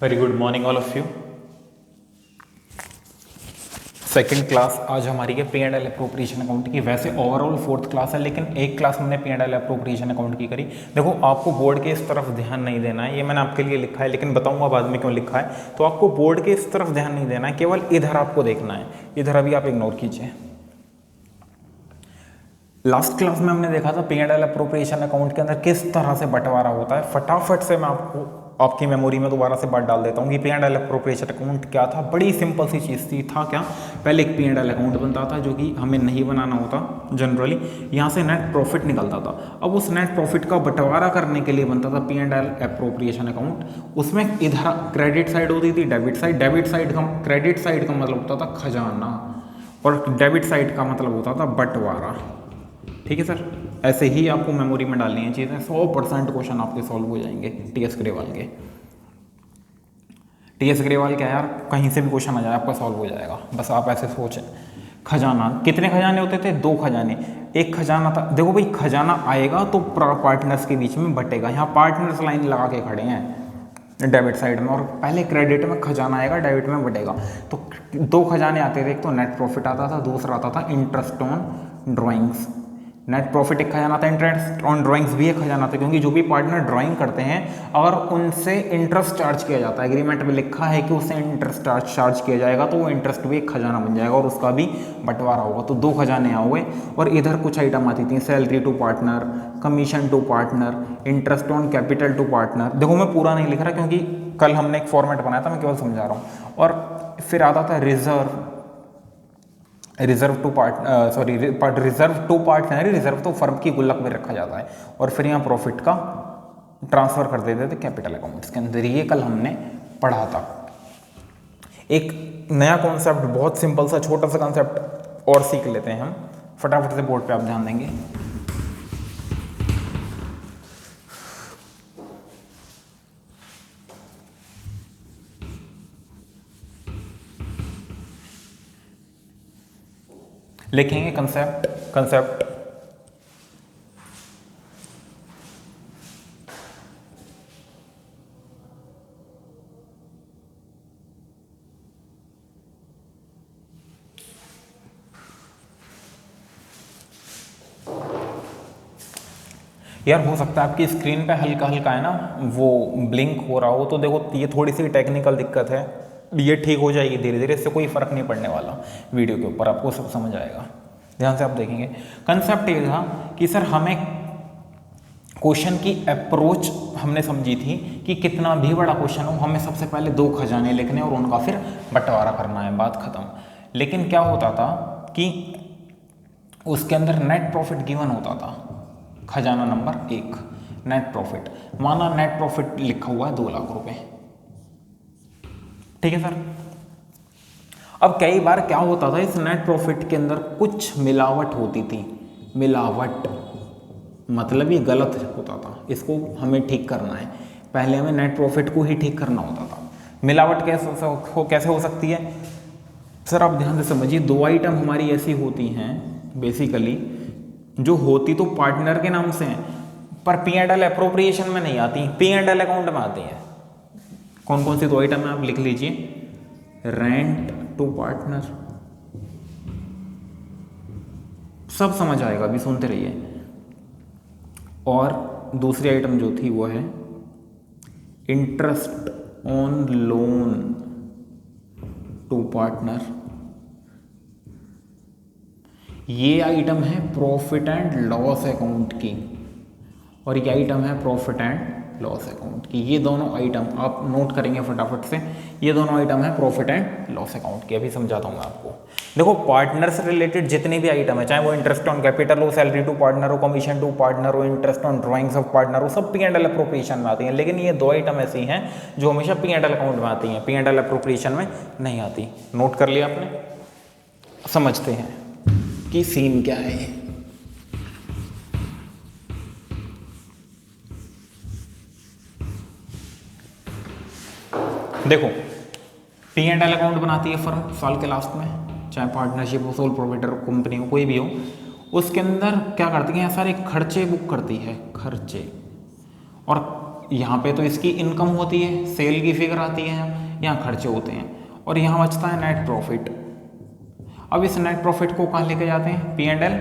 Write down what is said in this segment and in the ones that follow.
Very good morning all of you. Second class आज हमारी है P and L appropriation account की। वैसे ओवरऑल फोर्थ क्लास है, लेकिन एक क्लास हमने P and L appropriation account की करी। देखो, आपको बोर्ड के इस तरफ ध्यान नहीं देना है, ये मैंने आपके लिए लिखा है, लेकिन बताऊंगा बाद में क्यों लिखा है। तो आपको बोर्ड के इस तरफ ध्यान नहीं देना है, केवल इधर आपको देखना है। इधर अभी आप इग्नोर कीजिए। लास्ट क्लास में हमने देखा था P and L appropriation account के अंदर किस तरह से बंटवारा होता है। फटाफट से मैं आपको आपकी मेमोरी में दोबारा से बात डाल देता हूँ कि P and L appropriation account क्या था। बड़ी सिंपल सी चीज़ थी। था क्या, पहले एक पी एंड एल अकाउंट बनता था जो कि हमें नहीं बनाना होता जनरली। यहाँ से नेट प्रॉफिट निकलता था। अब उस नेट प्रॉफिट का बंटवारा करने के लिए बनता था P and L appropriation account. उसमें इधर क्रेडिट साइड होती थी, डेबिट साइड। क्रेडिट साइड का मतलब होता था खजाना, और डेबिट साइड का मतलब होता था बंटवारा। ठीक है सर, ऐसे ही आपको मेमोरी में डालनी है चीज़ें। 100% क्वेश्चन आपके सॉल्व हो जाएंगे टीएस ग्रेवाल के। टीएस ग्रेवाल क्या यार, कहीं से भी क्वेश्चन आ जाए आपका सॉल्व हो जाएगा। बस आप ऐसे सोचें। खजाना, कितने खजाने होते थे? 2 खजाने। एक खजाना था, देखो भाई, खजाना आएगा तो पार्टनर्स के बीच में बटेगा। यहाँ पार्टनर्स लाइन लगा के खड़े हैं डेबिट साइड में, और पहले क्रेडिट में खजाना आएगा, डेबिट में बटेगा। तो 2 खजाने आते थे। एक तो नेट प्रॉफिट आता था, दूसरा आता था interest on drawings. Net profit एक खजाना था, इंटरेस्ट ऑन ड्राइंग्स भी एक खजाना था, क्योंकि जो भी पार्टनर ड्राइंग करते हैं अगर उनसे इंटरेस्ट चार्ज किया जाता है, एग्रीमेंट में लिखा है कि उससे इंटरेस्ट चार्ज किया जाएगा, तो वो इंटरेस्ट भी एक खजाना बन जाएगा और उसका भी बंटवारा होगा। तो 2 खजाने आ हुए, और इधर कुछ आइटम आती थी, salary to partner, commission to partner, interest on capital to partner. देखो, मैं पूरा नहीं लिख रहा क्योंकि कल हमने एक फॉर्मेट बनाया था, मैं केवल समझा रहा हूँ। और फिर आता था रिजर्व टू पार्टनर। रिजर्व तो फर्म की गुल्लक में रखा जाता है, और फिर यहाँ प्रॉफिट का ट्रांसफर कर देते थे कैपिटल अकाउंट्स के अंदर। ये कल हमने पढ़ा था। एक नया कॉन्सेप्ट, बहुत सिंपल सा छोटा सा कॉन्सेप्ट और सीख लेते हैं हम। फटाफट से बोर्ड पे आप ध्यान देंगे। लिखेंगे कंसेप्ट यार, हो सकता है आपकी स्क्रीन पे हल्का हल्का है ना वो ब्लिंक हो रहा हो, तो देखो ये थोड़ी सी टेक्निकल दिक्कत है। ये ठीक हो जाएगी धीरे धीरे, इससे कोई फर्क नहीं पड़ने वाला। वीडियो के ऊपर आपको सब समझ आएगा, ध्यान से आप देखेंगे। कंसेप्ट ये था कि सर हमें क्वेश्चन की अप्रोच हमने समझी थी कि कितना भी बड़ा क्वेश्चन हो, हमें सबसे पहले 2 खजाने लिखने और उनका फिर बंटवारा करना है, बात खत्म। लेकिन क्या होता था कि उसके अंदर नेट प्रॉफिट गिवन होता था। खजाना नंबर 1, नेट प्रॉफिट। माना नेट प्रॉफिट लिखा हुआ है 2 लाख रुपए। ठीक है सर। अब कई बार क्या होता था, इस नेट प्रॉफिट के अंदर कुछ मिलावट होती थी। मिलावट मतलब ये गलत होता था, इसको हमें ठीक करना है। पहले हमें नेट प्रॉफिट को ही ठीक करना होता था। मिलावट कैसे हो सकती है सर, आप ध्यान से समझिए। 2 आइटम हमारी ऐसी होती हैं बेसिकली, जो होती तो पार्टनर के नाम से हैं, पर पी एंड एल अप्रोप्रिएशन में नहीं आती, पी एंड एल अकाउंट में आती हैं। कौन कौन सी 2 आइटम है आप लिख लीजिए। रेंट टू पार्टनर, सब समझ आएगा, अभी सुनते रहिए। और दूसरी आइटम जो थी वो है interest on loan to partner. ये आइटम है प्रॉफिट एंड लॉस अकाउंट की, और ये आइटम है प्रॉफिट एंड लॉस अकाउंट की। ये दोनों आइटम आप नोट करेंगे फटाफट से। ये दोनों आइटम है प्रॉफिट एंड लॉस अकाउंट की। अभी समझाता हूँ मैं आपको। देखो, पार्टनर से रिलेटेड जितने भी आइटम है, चाहे वो इंटरेस्ट ऑन कैपिटल हो, सैलरी टू पार्टनर हो, कमीशन टू पार्टनर हो, interest on drawings of partner हो, सब पी एंड एल अप्रोप्रिएशन में आती हैं। लेकिन ये 2 आइटम ऐसी हैं जो हमेशा पी एंड एल अकाउंट में आती हैं, पी एंड एल अप्रोप्रिएशन में नहीं आती। नोट कर लिया आपने? समझते हैं कि सीन क्या है ये। देखो, पी एंड एल अकाउंट बनाती है फर्म साल के लास्ट में, चाहे पार्टनरशिप हो, सोल प्रोवाइडर कंपनी हो, कोई भी हो। उसके अंदर क्या करती है, सारे खर्चे बुक करती है, खर्चे। और यहाँ पे तो इसकी इनकम होती है, सेल की फिगर आती है, यहाँ खर्चे होते हैं, और यहाँ बचता है नेट प्रॉफिट। अब इस नेट प्रॉफिट को कहाँ लेके जाते हैं, P&L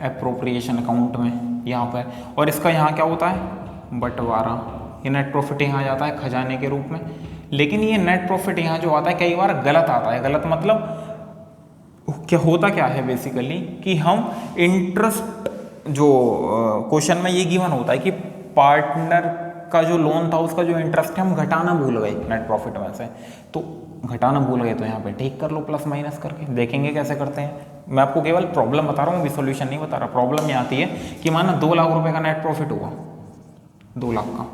एप्रोप्रिएशन अकाउंट में यहाँ पर, और इसका यहाँ क्या होता है, बंटवारा। ये नेट प्रॉफिट यहाँ जाता है खजाने के रूप में। लेकिन ये नेट प्रॉफिट यहाँ जो आता है कई बार गलत आता है। गलत मतलब क्या होता क्या है बेसिकली कि हम इंटरेस्ट, जो क्वेश्चन में ये गिवन होता है कि पार्टनर का जो लोन था उसका जो इंटरेस्ट है हम घटाना भूल गए नेट प्रॉफिट में से, तो घटाना भूल गए तो यहाँ पे ठीक कर लो प्लस माइनस करके। देखेंगे कैसे करते हैं, मैं आपको केवल प्रॉब्लम बता रहा हूँ, अभी सॉल्यूशन नहीं बता रहा। प्रॉब्लम ये आती है कि माना 2 लाख रुपए का नेट प्रॉफिट हुआ, 2 लाख का,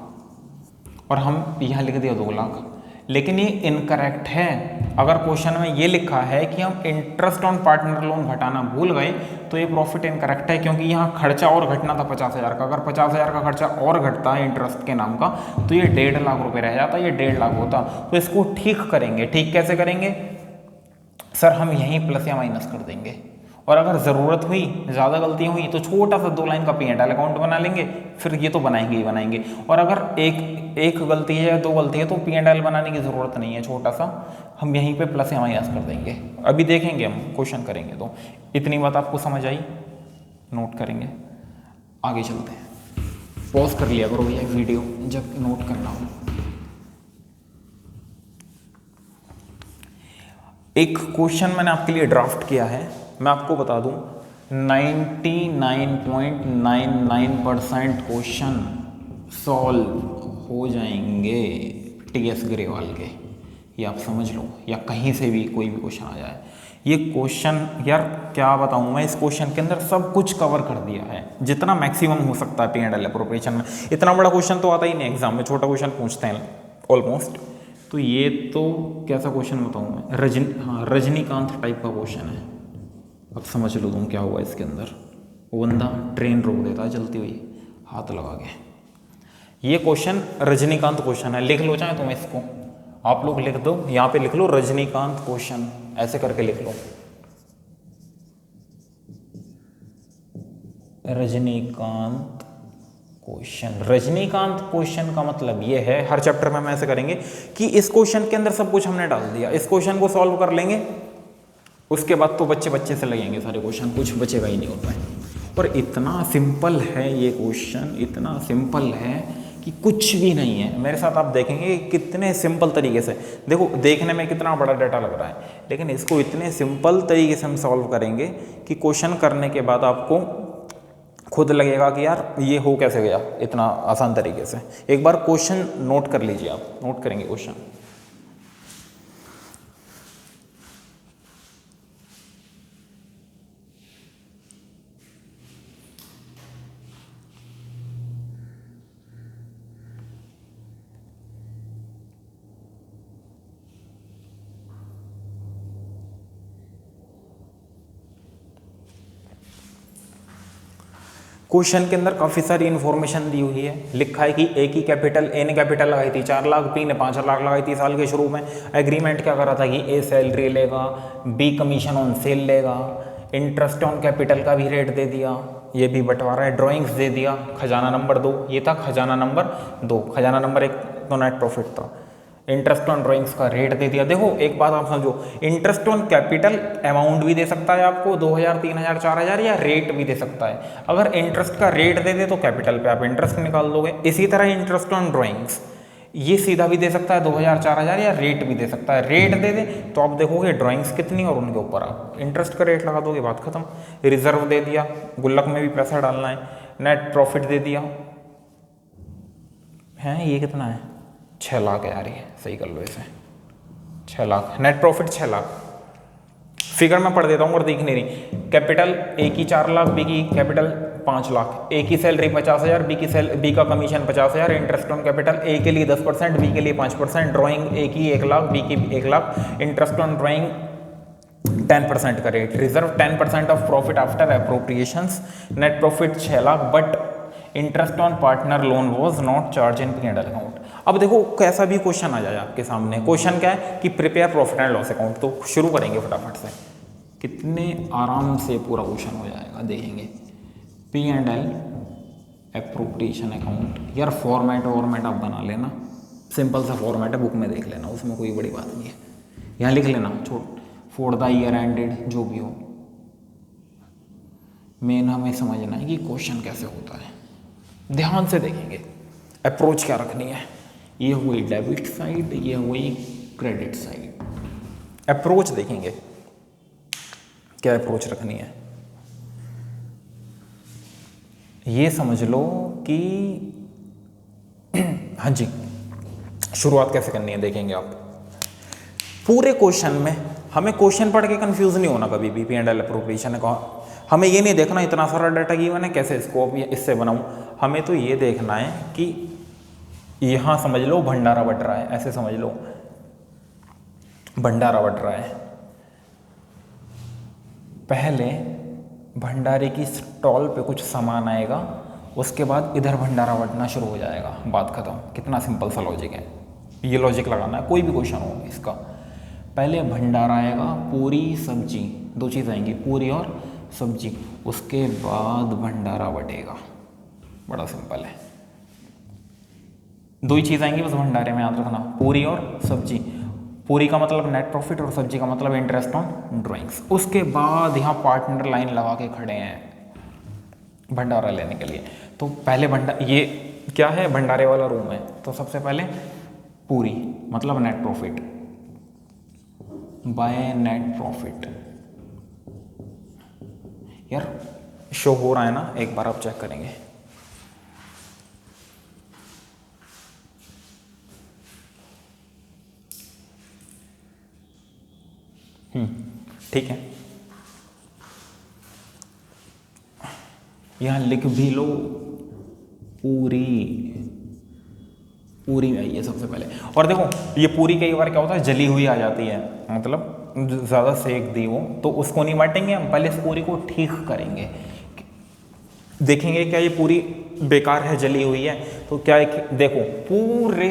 और हम यहाँ लिख दिया 2 लाख, लेकिन ये इनकरेक्ट है। अगर क्वेश्चन में ये लिखा है कि हम इंटरेस्ट ऑन पार्टनर लोन घटाना भूल गए तो ये प्रॉफिट इनकरेक्ट है, क्योंकि यहाँ खर्चा और घटना था 50,000 का। अगर 50,000 का खर्चा और घटता है इंटरेस्ट के नाम का तो ये 1.5 लाख रुपए रह जाता, ये 1.5 लाख होता। तो इसको ठीक करेंगे। ठीक कैसे करेंगे सर, हम यहीं प्लस या माइनस कर देंगे, और अगर ज़रूरत हुई, ज़्यादा गलती हुई तो छोटा सा 2 लाइन का P&L अकाउंट बना लेंगे, फिर ये तो बनाएंगे ही बनाएंगे। और अगर एक गलती है या 2 गलती है तो P&L बनाने की ज़रूरत नहीं है, छोटा सा हम यहीं पे प्लस या माइनस कर देंगे। अभी देखेंगे, हम क्वेश्चन करेंगे। तो इतनी बात आपको समझ आई, नोट करेंगे, आगे चलते हैं। पॉज कर लिया करो भैया वीडियो जब नोट करना हो। एक क्वेश्चन मैंने आपके लिए ड्राफ्ट किया है, मैं आपको बता दूं 99.99% क्वेश्चन सॉल्व हो जाएंगे TS ग्रेवाल के, ये आप समझ लो, या कहीं से भी कोई भी क्वेश्चन आ जाए। ये क्वेश्चन यार क्या बताऊं मैं, इस क्वेश्चन के अंदर सब कुछ कवर कर दिया है जितना मैक्सिमम हो सकता है P&L एप्रोप्रिएशन में। इतना बड़ा क्वेश्चन तो आता ही नहीं एग्जाम में, छोटा क्वेश्चन पूछते हैं ऑलमोस्ट। तो ये तो कैसा क्वेश्चन बताऊं मैं, रजनीकांत टाइप का क्वेश्चन है। अब समझ लो तुम क्या हुआ इसके अंदर। वो बंदा ट्रेन रोक देता है चलती हुई हाथ लगा के। ये क्वेश्चन रजनीकांत क्वेश्चन है, लिख लो चाहे तुम इसको, आप लोग लिख दो, यहाँ पे लिख लो रजनीकांत क्वेश्चन, ऐसे करके लिख लो रजनीकांत क्वेश्चन। रजनीकांत क्वेश्चन का मतलब ये है, हर चैप्टर में हम ऐसे करेंगे कि इस क्वेश्चन के अंदर सब कुछ हमने डाल दिया, इस क्वेश्चन को सॉल्व कर लेंगे, उसके बाद तो बच्चे से लगेंगे सारे क्वेश्चन, कुछ बचेगा ही नहीं होता है। और इतना सिंपल है ये क्वेश्चन, इतना सिंपल है कि कुछ भी नहीं है। मेरे साथ आप देखेंगे कितने सिंपल तरीके से, देखो देखने में कितना बड़ा डाटा लग रहा है, लेकिन इसको इतने सिंपल तरीके से हम सॉल्व करेंगे कि क्वेश्चन करने के बाद आपको खुद लगेगा कि यार ये हो कैसे गया इतना आसान तरीके से। एक बार क्वेश्चन नोट कर लीजिए, आप नोट करेंगे क्वेश्चन। क्वेश्चन के अंदर काफ़ी सारी इन्फॉर्मेशन दी हुई है। लिखा है कि ए की कैपिटल, ए ने कैपिटल लगाई थी 4 लाख, बी ने 5 लाख लगाई थी साल के शुरू में। एग्रीमेंट क्या करा था कि ए सैलरी लेगा, बी कमीशन ऑन सेल लेगा, इंटरेस्ट ऑन कैपिटल का भी रेट दे दिया, ये भी बंटवारा है, ड्राइंग्स दे दिया, खजाना नंबर 2 ये था, खजाना नंबर 2, खजाना नंबर 1 तो नेट प्रॉफिट था, इंटरेस्ट ऑन ड्राइंग्स का रेट दे दिया। देखो एक बात आप समझो, इंटरेस्ट ऑन कैपिटल अमाउंट भी दे सकता है आपको 2,000, 3,000, 4,000, या रेट भी दे सकता है। अगर इंटरेस्ट का रेट दे दे तो कैपिटल पे आप इंटरेस्ट निकाल दोगे। इसी तरह इंटरेस्ट ऑन ड्राइंग्स ये सीधा भी दे सकता है 2,000, 4,000, या रेट भी दे सकता है। रेट दे दे तो आप देखोगे ड्राइंग्स कितनी और उनके ऊपर आप इंटरेस्ट का रेट लगा दोगे, बात खत्म। रिजर्व दे दिया, गुल्लक में भी पैसा डालना है, नेट प्रॉफिट दे दिया है, ये कितना है 6 लाख है यार, ये सही कर लो इसे 6 lakh, net profit 6 lakh. Figure मैं पढ़ देता हूँ और दिख नहीं रही। कैपिटल ए की 4 लाख, बी की कैपिटल 5 लाख, ए की सैलरी 50,000, बी का commission 50,000, interest on capital A के लिए 10%, बी के लिए 5%, ड्राइंग ए की 1 लाख, बी की 1 लाख, इंटरेस्ट ऑन ड्राइंग 10% का rate, reserve 10% of profit after appropriations, net profit 6 lakh, but interest on partner loan was not charge in P&L account. अब देखो कैसा भी क्वेश्चन आ जाए आपके सामने, क्वेश्चन क्या है कि prepare profit and loss account. तो शुरू करेंगे फटाफट से, कितने आराम से पूरा क्वेश्चन हो जाएगा, देखेंगे P&L एप्रोप्रिएशन अकाउंट। यार फॉर्मेट वॉर्मेट आप बना लेना, सिंपल सा फॉर्मेट है, बुक में देख लेना, उसमें कोई बड़ी बात नहीं है। यहाँ लिख लेना फॉर द ईयर एंडेड, जो भी हो। मेन हमें समझना है कि क्वेश्चन कैसे होता है, ध्यान से देखेंगे। अप्रोच क्या रखनी है, ये हुई डेबिट साइड, ये हुई क्रेडिट साइड। अप्रोच देखेंगे क्या अप्रोच रखनी है। ये समझ लो कि हाँ जी, शुरुआत कैसे करनी है देखेंगे आप। पूरे क्वेश्चन में हमें क्वेश्चन पढ़ के कंफ्यूज नहीं होना कभी भी। P&L अप्रोप्रिएशन का हमें ये नहीं देखना इतना सारा डाटा गिवन है कैसे इसको इससे बनाऊं। हमें तो ये देखना है कि यहां समझ लो भंडारा बट रहा है, ऐसे समझ लो भंडारा बट रहा है। पहले भंडारे की स्टॉल पे कुछ सामान आएगा, उसके बाद इधर भंडारा बटना शुरू हो जाएगा, बात खत्म। कितना सिंपल सा लॉजिक है, ये लॉजिक लगाना है कोई भी क्वेश्चन हो इसका। पहले भंडारा आएगा, पूरी सब्जी, दो चीज़ आएंगी, पूरी और सब्जी, उसके बाद भंडारा बटेगा। बड़ा सिंपल है, दो ही चीज़ आएंगी बस भंडारे में, याद रखना, पूरी और सब्जी। पूरी का मतलब नेट प्रॉफिट और सब्जी का मतलब इंटरेस्ट ऑन ड्राइंग्स। उसके बाद यहाँ पार्टनर लाइन लगा के खड़े हैं भंडारा लेने के लिए। तो पहले ये क्या है, भंडारे वाला रूम है, तो सबसे पहले पूरी मतलब net profit by net profit. यार शो हो रहा है ना, एक बार आप चेक करेंगे। ठीक है, यहां लिख भी लो पूरी, पूरी आई है सबसे पहले। और देखो ये पूरी कई बार क्या होता है, जली हुई आ जाती है, मतलब ज़्यादा सेक दी हो, तो उसको नहीं बांटेंगे हम, पहले इस पूरी को ठीक करेंगे, देखेंगे क्या ये पूरी बेकार है, जली हुई है। तो क्या है, देखो पूरे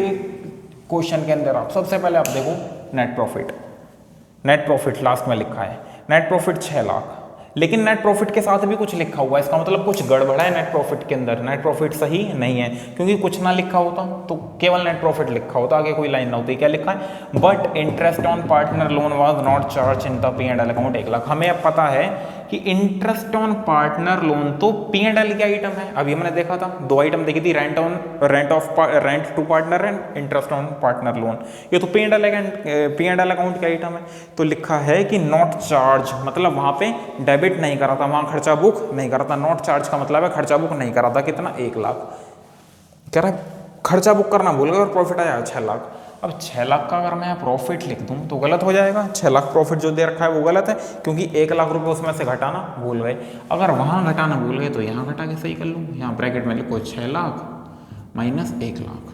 क्वेश्चन के अंदर आप सबसे पहले आप देखो net profit. Net profit last में लिखा है, नेट प्रॉफिट 6 लाख, लेकिन नेट प्रॉफिट के साथ भी कुछ लिखा हुआ है, इसका मतलब कुछ गड़बड़ है नेट प्रॉफिट के अंदर। नेट प्रॉफिट सही नहीं है, क्योंकि कुछ ना लिखा होता तो केवल नेट प्रॉफिट लिखा होता, आगे कोई लाइन ना होती। क्या लिखा है, but interest on partner loan was not charge in the P&L account 1 lakh. हमें अब पता है कि इंटरेस्ट ऑन पार्टनर लोन तो P&L का आइटम है। अभी हमने देखा था, दो आइटम देखी थी, rent to partner and interest on partner loan. ये तो P&L अकाउंट का आइटम है। तो लिखा है कि नॉट चार्ज, मतलब वहां पे डेबिट नहीं करा था, वहां खर्चा बुक नहीं करा था। नॉट चार्ज का मतलब है खर्चा बुक नहीं करा था। कितना, 1 लाख। कह रहा है खर्चा बुक करना भूल गए और प्रॉफिट आया 6 लाख। अब 6 लाख का अगर मैं प्रॉफिट लिख दूं तो गलत हो जाएगा। 6 लाख प्रॉफिट जो दे रखा है वो गलत है, क्योंकि 1 लाख रुपए उसमें से घटाना भूल गए। अगर वहां घटाना भूल गए तो यहाँ घटा के सही कर लूँ। यहाँ ब्रैकेट में लिखो 6 लाख माइनस 1 लाख,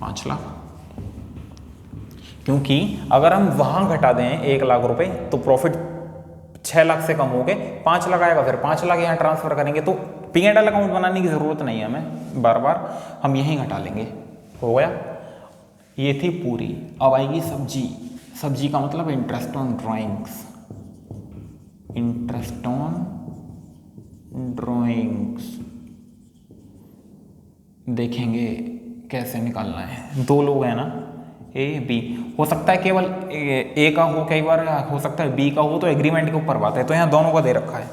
5 लाख। क्योंकि अगर हम वहां घटा दें 1 लाख रुपए तो प्रॉफिट 6 लाख से कम हो गए 5 लाख आएगा, फिर 5 लाख यहाँ ट्रांसफर करेंगे। तो P&L अकाउंट बनाने की जरूरत नहीं है हमें, बार बार हम यहीं घटा लेंगे। हो गया, ये थी पूरी। अब आएगी सब्जी। सब्जी का मतलब interest on drawings, interest on drawings. देखेंगे कैसे निकालना है। दो लोग हैं ना, ए बी, हो सकता है केवल ए का हो, कई बार हो सकता है बी का हो, तो एग्रीमेंट के ऊपर बात है। तो यहाँ दोनों का दे रखा है,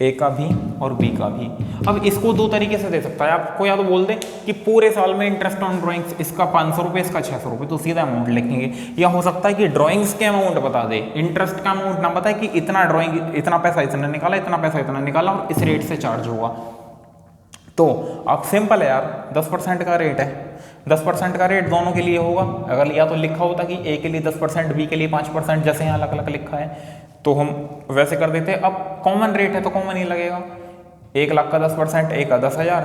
ए का भी और बी का भी। अब इसको दो तरीके से दे सकता है आपको, या तो बोल दे कि पूरे साल में इंटरेस्ट ऑन ड्राइंग्स इसका 500 रुपये, इसका 600 रुपये, तो सीधा अमाउंट लिखेंगे। या हो सकता है कि ड्राइंग्स के अमाउंट बता दे, इंटरेस्ट का अमाउंट ना बताए कि इतना ड्राइंग, इतना पैसा इतना निकाला, इतना पैसा इतना निकाला और इस रेट से चार्ज होगा। तो अब सिंपल है यार, 10% का रेट है, 10% का रेट दोनों के लिए होगा। अगर या तो लिखा होता कि ए के लिए 10%, बी के लिए 5%, जैसे यहाँ अलग अलग लिखा है, तो हम वैसे कर देते। अब कॉमन रेट है तो कॉमन ही लगेगा। 1 लाख का 10%, ए का 10,000,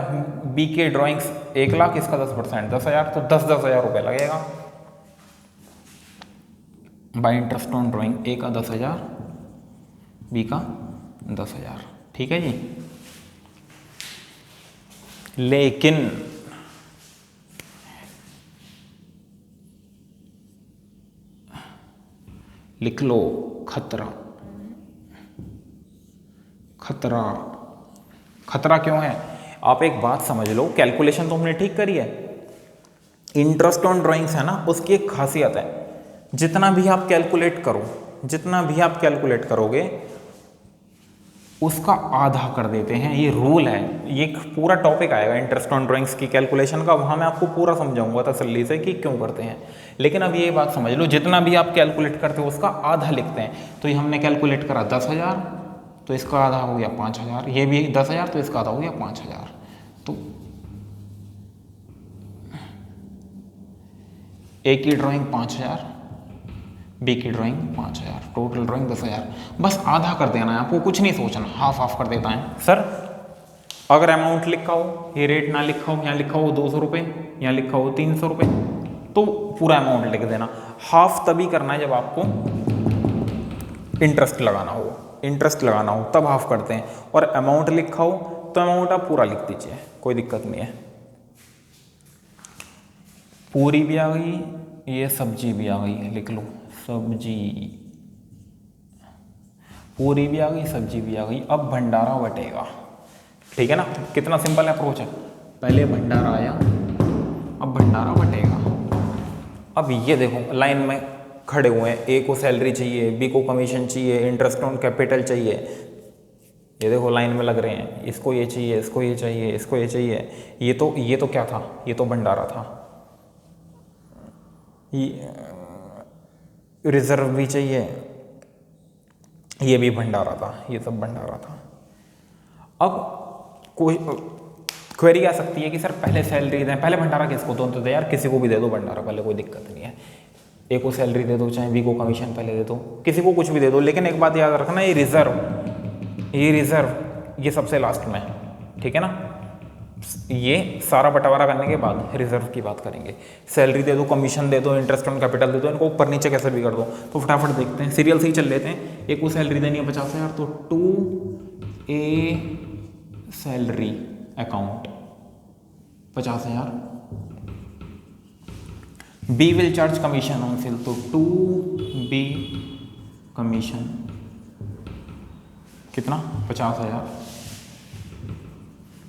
बी के ड्राइंग्स 1 लाख, इसका 10% 10,000, तो 10,000 रुपये लगेगा बाय इंटरेस्ट ऑन ड्राइंग। ए का 10,000, बी का 10,000। ठीक है जी। लेकिन लिख लो खतरा। खतरा, खतरा क्यों है? आप एक बात समझ लो, कैलकुलेशन तो हमने ठीक करी है, इंटरेस्ट ऑन ड्राइंग्स है ना, उसकी एक खासियत है, जितना भी आप कैलकुलेट करो, जितना भी आप कैलकुलेट करोगे उसका आधा कर देते हैं। ये रूल है, ये एक पूरा टॉपिक आएगा इंटरेस्ट ऑन ड्राइंग्स की कैलकुलेशन का, वहाँ मैं आपको पूरा समझाऊंगा तसल्ली से कि क्यों करते हैं। लेकिन अब ये बात समझ लो, जितना भी आप कैलकुलेट करते हो उसका आधा लिखते हैं। तो ये हमने कैलकुलेट करा 10,000, तो इसका आधा हो गया 5,000, ये भी 10,000 तो इसका आधा हो गया 5,000। तो ए की ड्राइंग 5,000, बी की ड्राइंग 5,000, टोटल ड्राइंग 10,000। बस आधा कर देना है आपको, कुछ नहीं सोचना, हाफ हाफ कर देता है। सर अगर अमाउंट लिखा हो, ये रेट ना लिखा हो, यहाँ लिखा हो 200 रुपये, यहाँ लिखा हो 300 रुपये, तो पूरा अमाउंट लिख देना। हाफ तभी करना है जब आपको इंटरेस्ट लगाना हो, इंटरेस्ट लगाना हो तब हाफ करते हैं। और अमाउंट लिखा हो तो अमाउंट आप पूरा लिख दीजिए, कोई दिक्कत नहीं है। पूरी भी आ गई, ये सब्जी भी आ गई, लिख लो सब्जी, पूरी भी आ गई, सब्जी भी आ गई। अब भंडारा बटेगा, ठीक है ना। कितना सिंपल अप्रोच है, पहले भंडारा आया, अब भंडारा बटेगा। अब ये देखो लाइन में खड़े हुए हैं, ए को सैलरी चाहिए, बी को कमीशन चाहिए, इंटरेस्ट ऑन कैपिटल चाहिए, ये देखो लाइन में लग रहे हैं, इसको ये चाहिए, इसको ये चाहिए, इसको ये चाहिए। ये तो क्या था, ये तो भंडारा था। रिजर्व भी चाहिए, ये भी भंडारा था, ये सब भंडारा था। अब कोई क्वेरी आ सकती है कि सर पहले सैलरी दें, पहले भंडारा किसको दो यार, किसी को भी दे दो भंडारा पहले, कोई दिक्कत नहीं है। ए को सैलरी दे दो, चाहे बी को कमीशन पहले दे दो, किसी को कुछ भी दे दो। लेकिन एक बात याद रखना, ये रिजर्व ये सबसे लास्ट में, ठीक है ना। ये सारा बंटवारा करने के बाद रिजर्व की बात करेंगे। सैलरी दे दो, कमीशन दे दो, इंटरेस्ट ऑन कैपिटल दे दो, इनको ऊपर नीचे कैसे भी कर दो। तो फटाफट देखते हैं, सीरियल से ही चल लेते हैं। एक को सैलरी देनी है 50,000, तो 2A salary account 50,000। B will charge commission on sale, तो 2B कमीशन कितना 50,000।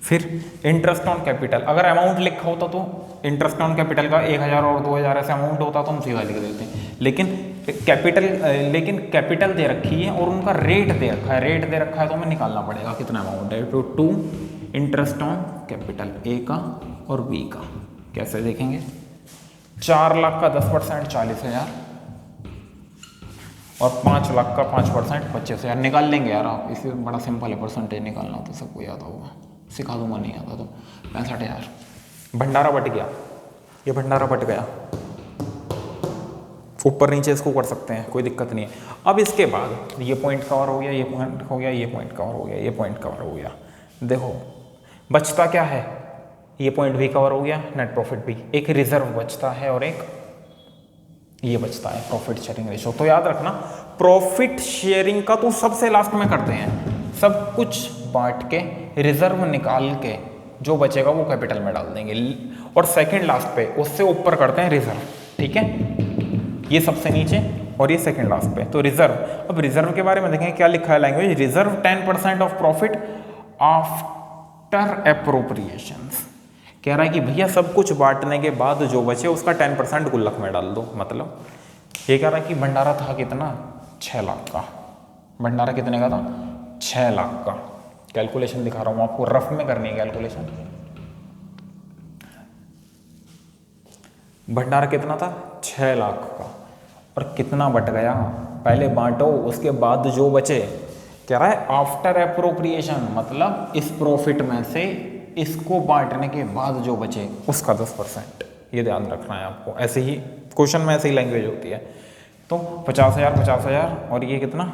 फिर इंटरेस्ट ऑन कैपिटल, अगर अमाउंट लिखा होता तो इंटरेस्ट ऑन कैपिटल का 1,000 और 2,000 ऐसे अमाउंट होता तो हम सीधा लिख देते हैं। लेकिन कैपिटल दे रखी है और उनका रेट दे रखा है, रेट दे रखा है तो हमें निकालना पड़ेगा कितना अमाउंट है। तो 2 इंटरेस्ट ऑन कैपिटल ए का और बी का, कैसे देखेंगे। 4 लाख का 10% 40,000 और 5 लाख का 5% 25,000 निकाल लेंगे यार आप, इसे बड़ा सिंपल है, परसेंटेज निकालना तो सबको याद होगा, सिखा दूंगा नहीं आता तो। 65,000 भंडारा बट गया, ये भंडारा बट गया, ऊपर नीचे इसको कर सकते हैं, कोई दिक्कत नहीं है। अब इसके बाद ये पॉइंट कवर हो गया, ये पॉइंट हो गया, ये पॉइंट कवर हो गया, ये पॉइंट कवर हो गया। देखो बचता क्या है, ये पॉइंट भी कवर हो गया, नेट प्रॉफिट भी, एक रिजर्व बचता है और एक ये बचता है प्रॉफिट शेयरिंग रेशो। तो याद रखना प्रॉफिट शेयरिंग का तो सबसे लास्ट में करते हैं, सब कुछ बांट के रिजर्व निकाल के जो बचेगा वो कैपिटल में डाल देंगे, और सेकंड लास्ट पे उससे ऊपर करते हैं रिजर्व, ठीक है। ये सबसे नीचे और ये सेकंड लास्ट पे, तो रिजर्व। अब रिजर्व के बारे में देखें क्या लिखा है language, reserve 10% of profit after appropriations. कह रहा है कि भैया सब कुछ बांटने के बाद जो बचे उसका 10% गुल्लक में डाल दो। मतलब ये कह रहा है कि भंडारा था कितना, 6 लाख का। भंडारा कितने का था, 6 लाख का। कैलकुलेशन दिखा रहा हूं आपको, रफ में करनी है कैलकुलेशन। भंडारा कितना था, 6 लाख का, और कितना बट गया, पहले बांटो उसके बाद जो बचे। कह रहा है आफ्टर एप्रोप्रिएशन, मतलब इस प्रॉफिट में से इसको बांटने के बाद जो बचे उसका 10%। ये ध्यान रखना है आपको, ऐसे ही क्वेश्चन में ऐसे ही लैंग्वेज होती है। तो 50,000 50,000 और ये कितना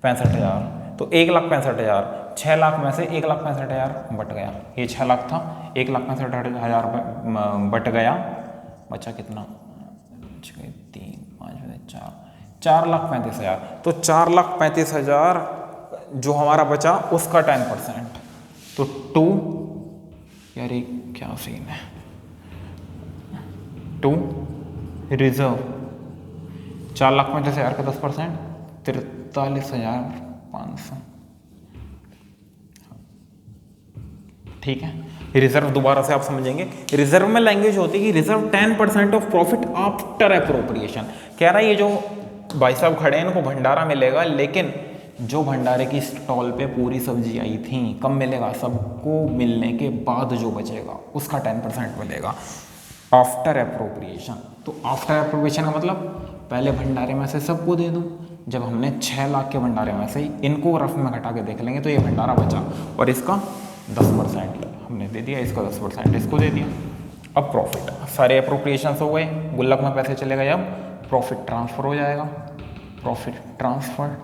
65,000, तो 1,65,000, 6 लाख में से 1,65,000 बट गया। ये 6 लाख था, 1,65,000 बट गया, बचा कितना, 3 5 4 4,35,000। तो 4,35,000 जो हमारा बचा उसका 10%, तो 2 यार ये क्या सीन है, 2 रिजर्व 4,35,000 का 10%, 43,500, ठीक है। रिजर्व दोबारा से आप समझेंगे, रिजर्व में लैंग्वेज होती है कि reserve 10% of profit after appropriation. कह रहा है ये जो भाई साहब खड़े हैं इनको भंडारा मिलेगा, लेकिन जो भंडारे की स्टॉल पे पूरी सब्जी आई थी कब मिलेगा, सबको मिलने के बाद जो बचेगा उसका 10% मिलेगा आफ्टर एप्रोप्रिएशन। तो आफ्टर एप्रोप्रिएशन का मतलब पहले भंडारे में से सबको दे दूं। जब हमने 6 लाख के भंडारे में से इनको रफ में घटा के देख लेंगे तो ये भंडारा बचा और इसका 10% हमने दे दिया, इसका 10% इसको दे दिया। अब प्रॉफिट, सारे अप्रोप्रिएशन हो गए, गुल्लक में पैसे चले गए, अब प्रॉफिट ट्रांसफर हो जाएगा। Profit transfer,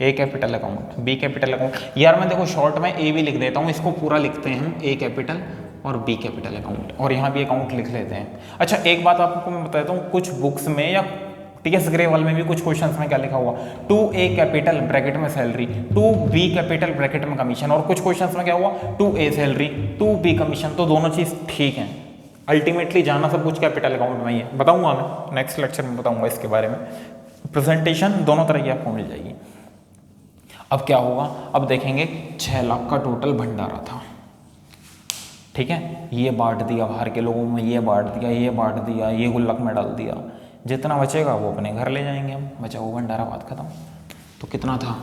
A capital account, B capital account. यार मैं देखो शॉर्ट में ए भी लिख देता हूँ, इसको पूरा लिखते हैं हम ए कैपिटल और बी कैपिटल अकाउंट, और यहाँ भी अकाउंट लिख लेते हैं। अच्छा एक बात आपको मैं बताता हूँ, कुछ बुक्स में या टीएस ग्रेवाल में भी कुछ क्वेश्चंस में क्या लिखा हुआ, 2A कैपिटल ब्रैकेट में सैलरी, 2B कैपिटल ब्रैकेट में कमीशन, और कुछ क्वेश्चंस में क्या हुआ 2A सैलरी 2B कमीशन। तो दोनों चीज ठीक है, अल्टीमेटली जाना सब कुछ कैपिटल अकाउंट में ही है। बताऊंगा मैं नेक्स्ट लेक्चर में, बताऊंगा इसके बारे में। प्रेजेंटेशन दोनों तरह की आपको मिल जाएगी। अब क्या होगा, अब देखेंगे 6 लाख का टोटल भंडारा था, ठीक है। ये बांट दिया बाहर के लोगों में, ये बांट दिया, ये बांट दिया, ये गुल्लक में डाल दिया। जितना बचेगा वो अपने घर ले जाएंगे हम, बचा वो भंडारा, बात खत्म। तो कितना था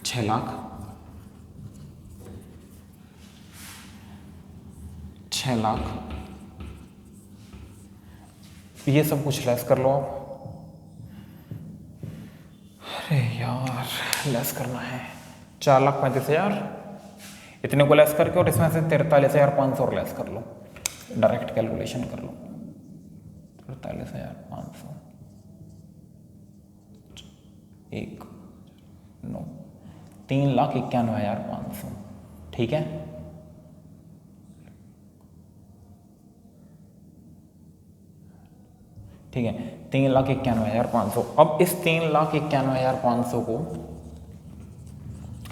6 लाख, 6 लाख, ये सब कुछ लेस कर लो आप। अरे यार लेस करना है, 4,35,000 इतने को लेस करके, और इसमें से 43,500 और लेस कर लो, डायरेक्ट कैलकुलेशन कर लो। 43,500 1 9 3,91,500, ठीक है। ठीक है, 3,91,500। अब इस 3,91,500 को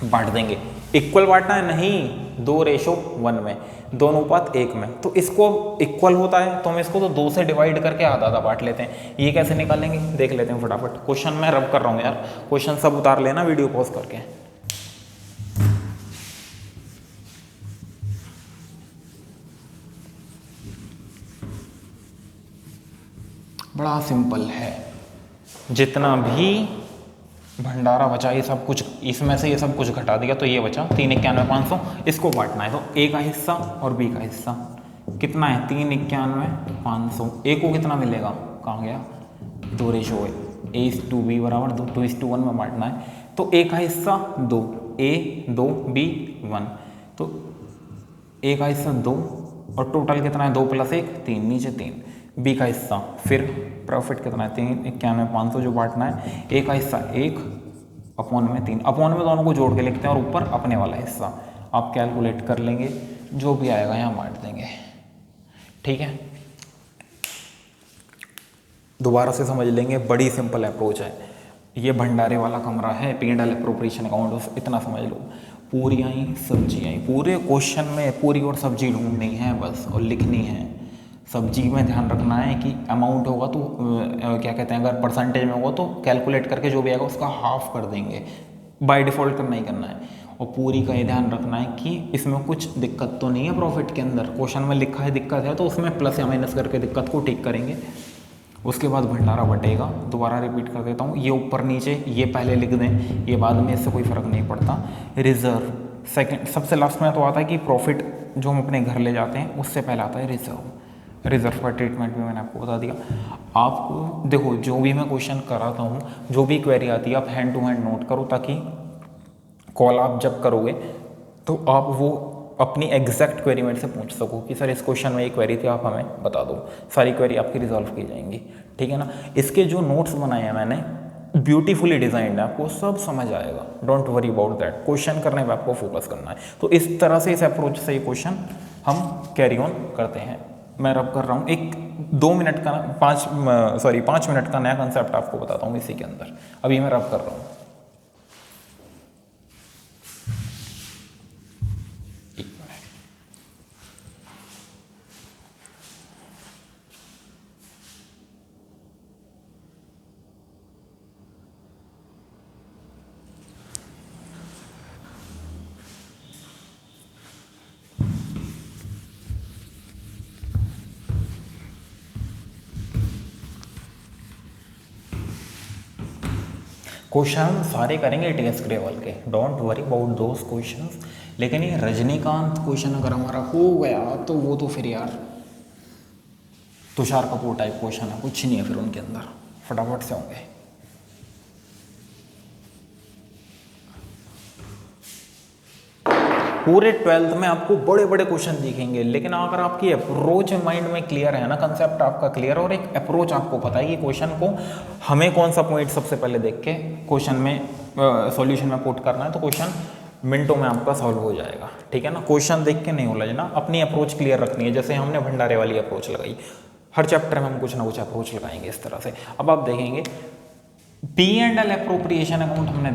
बांट देंगे, इक्वल बांटना है, नहीं 2:1 में, 2:1 में। तो इसको इक्वल होता है तो हम इसको तो 2 से डिवाइड करके आधा आधा बांट लेते हैं। ये कैसे निकालेंगे देख लेते हैं फटाफट। क्वेश्चन मैं रब कर रहा हूँ यार, क्वेश्चन सब उतार लेना वीडियो पॉज करके। बड़ा सिंपल है, जितना भी भंडारा बचा ये सब कुछ, इसमें से ये सब कुछ घटा दिया तो ये बचा 3,91,500, इसको बांटना है। तो ए का हिस्सा और बी का हिस्सा कितना है, 3,91,500। ए को कितना मिलेगा, कहाँ गया, 2:1, A/B बराबर 2:1 में बांटना है। तो ए का हिस्सा 2, A 2 B 1, तो ए का हिस्सा 2 और टोटल कितना है 2 + 1 3, नीचे 3। बी का हिस्सा फिर प्रॉफिट कितना है 3,91,500 जो बांटना है। ए का हिस्सा 1/3, अपॉन में दोनों को जोड़ के लिखते हैं, और ऊपर अपने वाला हिस्सा आप कैलकुलेट कर लेंगे, जो भी आएगा यहाँ बांट देंगे, ठीक है। दोबारा से समझ लेंगे, बड़ी सिंपल अप्रोच है। ये भंडारे वाला कमरा है, P&L एप्रोप्रिएशन अकाउंट, बस इतना समझ लो। पूरी आई सब्जी आई, पूरे क्वेश्चन में पूरी और सब्जी ढूंढनी है बस, और लिखनी है। सब्जी में ध्यान रखना है कि अमाउंट होगा तो क्या कहते हैं, अगर परसेंटेज में होगा तो कैलकुलेट करके जो भी आएगा उसका हाफ कर देंगे, बाय डिफ़ॉल्ट करना ही करना है। और पूरी का ये ध्यान रखना है कि इसमें कुछ दिक्कत तो नहीं है प्रॉफिट के अंदर, क्वेश्चन में लिखा है दिक्कत है तो उसमें प्लस या माइनस करके दिक्कत को ठीक करेंगे। उसके बाद भंडारा बटेगा, दोबारा रिपीट कर देता हूँ, ये ऊपर नीचे ये पहले लिख दें, ये बाद में, इससे कोई फ़र्क नहीं पड़ता। रिजर्व सेकंड, सबसे लास्ट में तो आता है कि प्रॉफिट जो हम अपने घर ले जाते हैं उससे पहले आता है रिजर्व। रिजर्व का ट्रीटमेंट भी मैंने आपको बता दिया। आपको देखो जो भी मैं क्वेश्चन कराता हूँ, जो भी क्वेरी आती है आप हैंड टू हैंड नोट करो, ताकि कॉल आप जब करोगे तो आप वो अपनी एग्जैक्ट क्वेरी मेरे से पूछ सको कि सर इस क्वेश्चन में ये क्वेरी थी, आप हमें बता दो। सारी क्वेरी आपकी रिजॉल्व की जाएंगी, ठीक है ना। इसके जो नोट्स बनाए हैं मैंने, ब्यूटीफुली डिजाइंड है, आपको सब समझ आएगा, don't worry about that. Question करने पे आपको फोकस करना है। तो इस तरह से, इस अप्रोच से ये क्वेश्चन हम कैरी ऑन करते हैं। मैं रब कर रहा हूँ, एक 2 मिनट का 5 मिनट का नया कंसेप्ट आपको बताता हूँ इसी के अंदर। अभी मैं रब कर रहा हूँ। क्वेश्चन हम सारे करेंगे टीएस ग्रेवाल के, don't worry about those questions. लेकिन ये रजनीकांत क्वेश्चन अगर हमारा हो गया तो वो तो फिर यार तुषार कपूर टाइप क्वेश्चन है, कुछ नहीं है फिर उनके अंदर, फटाफट से होंगे। पूरे 12th में आपको बड़े बड़े क्वेश्चन दिखेंगे, लेकिन अगर आपकी अप्रोच माइंड में क्लियर है ना, कंसेप्ट आपका क्लियर और एक अप्रोच आपको पता है कि क्वेश्चन को हमें कौन सा पॉइंट सबसे पहले देख के क्वेश्चन में सॉल्यूशन में पुट करना है, तो क्वेश्चन मिनटों में आपका सॉल्व हो जाएगा। ठीक है ना, क्वेश्चन देख के नहीं उलझना, अपनी अप्रोच क्लियर रखनी है। जैसे हमने भंडारे वाली अप्रोच लगाई, हर चैप्टर में हम कुछ ना कुछ अप्रोच लगाएंगे इस तरह से। अब आप देखेंगे P&L अप्रोप्रिएशन अकाउंट हमने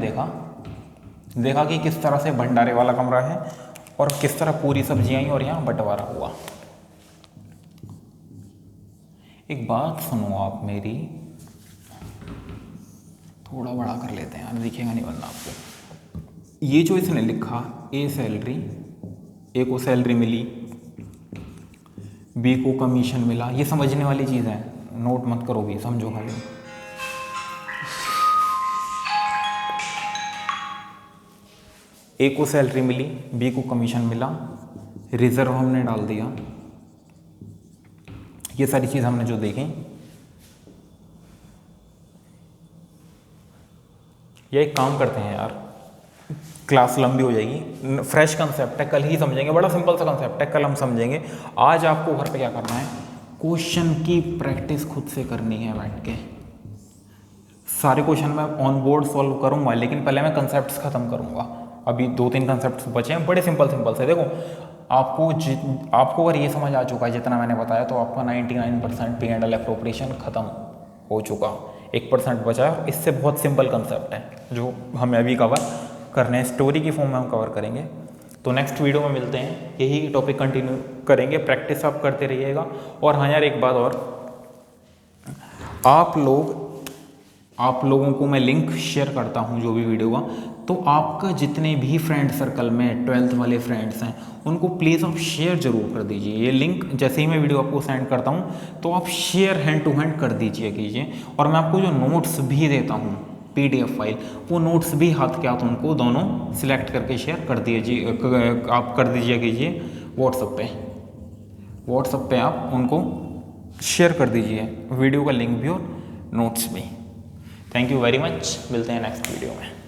देखा कि किस तरह से भंडारे वाला कमरा है और किस तरह पूरी सब्जियां आई और यहाँ बंटवारा हुआ। एक बात सुनो आप मेरी, थोड़ा बड़ा कर लेते हैं यार, दिखेगा नहीं वरना आपको। ये जो इसने लिखा ए सैलरी, ए को सैलरी मिली, बी को कमीशन मिला, ये समझने वाली चीज़ है, नोट मत करो भी, समझो खाली। ए को सैलरी मिली, बी को कमीशन मिला, रिजर्व हमने डाल दिया, ये सारी चीज़ हमने जो देखी। ये एक काम करते हैं यार, क्लास लंबी हो जाएगी, फ्रेश कंसेप्ट है, कल ही समझेंगे, बड़ा सिंपल सा कंसेप्ट है, कल हम समझेंगे। आज आपको घर पे क्या करना है, क्वेश्चन की प्रैक्टिस खुद से करनी है बैठ के। सारे क्वेश्चन मैं ऑन बोर्ड सॉल्व करूंगा, लेकिन पहले मैं कंसेप्ट्स खत्म करूंगा। अभी 2-3 कंसेप्ट्स बचे हैं, बड़े सिंपल से। देखो आपको अगर ये समझ आ चुका है जितना मैंने बताया, तो आपका 99% P&L अप्रोप्रिएशन खत्म हो चुका, 1% बचा है। इससे बहुत सिंपल कंसेप्ट है जो हमें अभी कवर करने हैं, स्टोरी की फॉर्म में हम कवर करेंगे। तो नेक्स्ट वीडियो में मिलते हैं, यही टॉपिक कंटिन्यू करेंगे, प्रैक्टिस आप करते रहिएगा। और हाँ यार, एक बात और, आप लोगों को मैं लिंक शेयर करता हूँ जो भी वीडियो का, तो आपका जितने भी फ्रेंड सर्कल में 12th वाले फ्रेंड्स हैं उनको प्लीज़ आप शेयर ज़रूर कर दीजिए। ये लिंक जैसे ही मैं वीडियो आपको सेंड करता हूँ तो आप शेयर हैंड टू हैंड कर कीजिए। और मैं आपको जो नोट्स भी देता हूँ PDF फाइल, वो नोट्स भी हाथ के हाथ उनको दोनों सिलेक्ट करके शेयर कर दीजिए, आप कर दीजिए कीजिए व्हाट्सएप पे आप उनको शेयर कर दीजिए, वीडियो का लिंक भी और नोट्स भी। थैंक यू वेरी मच, मिलते हैं नेक्स्ट वीडियो में।